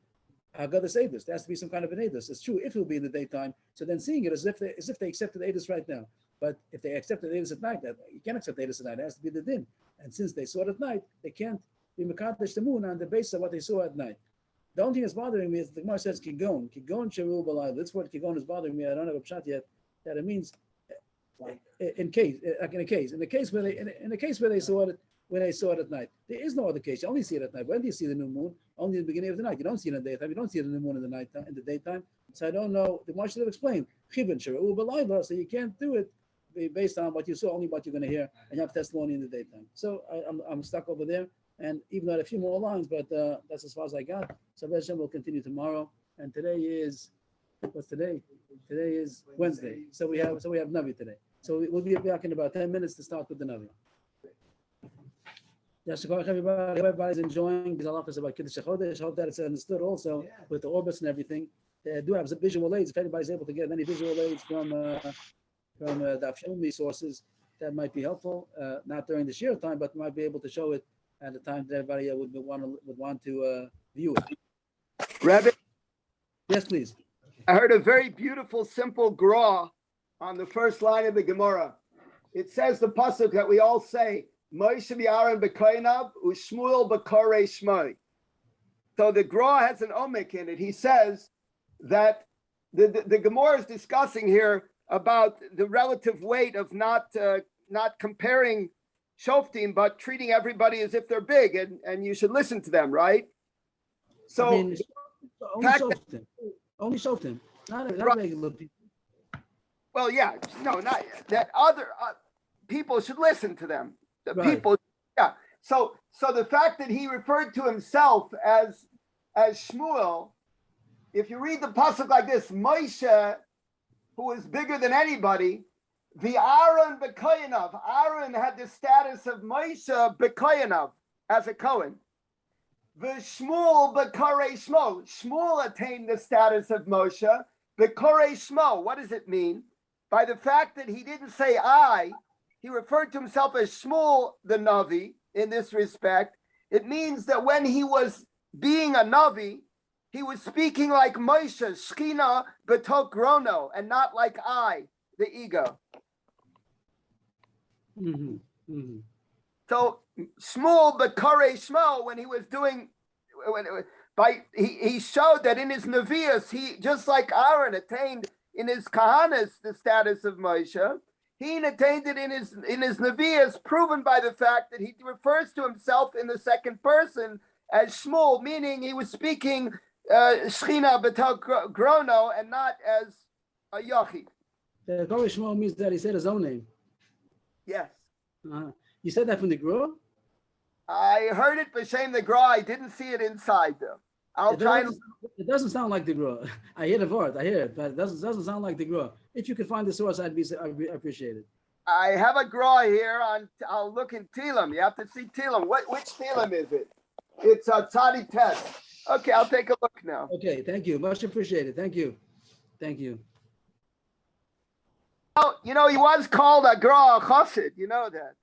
Haggadah Edus. There has to be some kind of an Edus. It's true if it will be in the daytime. So then seeing it as if they accepted Edus right now. But if they accepted Edus at night, you can't accept Edus at night. It has to be the din. And since they saw it at night, they can't be Mekadesh the moon on the basis of what they saw at night. The only thing that's bothering me is the Gemara says Kigon Sheru Balai. This word Kigon is bothering me. I don't have a pshat yet. That it means in a case where they saw it when they saw it at night. There is no other case. You only see it at night. When do you see the new moon? Only in the beginning of the night. You don't see it in the daytime. You don't see the new moon in the night in the daytime. So I don't know. The Gemara should have explained Chibin Sheru Balai. So you can't do it based on what you saw, only what you're going to hear, and you have testimony in the daytime. So I'm stuck over there. And even though a few more lines, but that's as far as I got. So Bez Hashem will continue tomorrow. And today is, what's today? Today is Wednesday. So we have Navi today. So we'll be back in about 10 minutes to start with the Navi. Everybody, everybody's enjoying these halachas about Kiddush HaChodesh. I hope that it's understood also with the orbits and everything. They do have visual aids. If anybody's able to get any visual aids from the Daf sources, that might be helpful. Not during the shir time, but might be able to show it at the time that everybody would want to view it. Rebbe, Yes, please. I heard a very beautiful, simple gra on the first line of the Gemara. It says the pasuk that we all say, Moshe v'Aaron b'koinav u'Shmuel b'korei shmoi. So the gra has an omek in it. He says that the Gemara is discussing here about the relative weight of not comparing shoftim, but treating everybody as if they're big, and you should listen to them, right? So I mean, only shoftim, not regular people. Well, yeah, no, not that other people should listen to them. The Right. people, yeah. So the fact that he referred to himself as Shmuel, if you read the pasuk like this, Moshe, who was bigger than anybody, the Aaron b'koyanav. Aaron had the status of Moshe b'koyanav as a Cohen. The Shmuel b'korei shmo. Shmuel attained the status of Moshe b'korei shmo. What does it mean? By the fact that he didn't say I, he referred to himself as Shmuel the Navi in this respect. It means that when he was being a Navi, he was speaking like Moshe, Shechina b'tok grono, and not like I, the ego. Mm-hmm. Mm-hmm. So Shmuel b'korei shmo, when he was doing, he showed that in his Nevi'us, he, just like Aaron attained in his Kahanas the status of Moshe, he attained it in his Nevi'us, proven by the fact that he refers to himself in the second person as Shmuel, meaning he was speaking Shechina b'tok grono and not as a Yochid. The Korei Shmo means that he said his own name. Yes. You said that from the Gra? I heard it b'shem the Gra. I didn't see it inside though. It doesn't sound like the Gra. I hear the word. I hear it, but it doesn't sound like the Gra. If you could find the source, I'd appreciate it. I have a Gra here. I'll look in Tilim. You have to see Tilim. Which Tilim is it? It's a Tzadi Tes. Okay, I'll take a look now. Okay, thank you. Much appreciated. Thank you. Thank you. Oh, you know, he was called a Gra Chassid. You know that.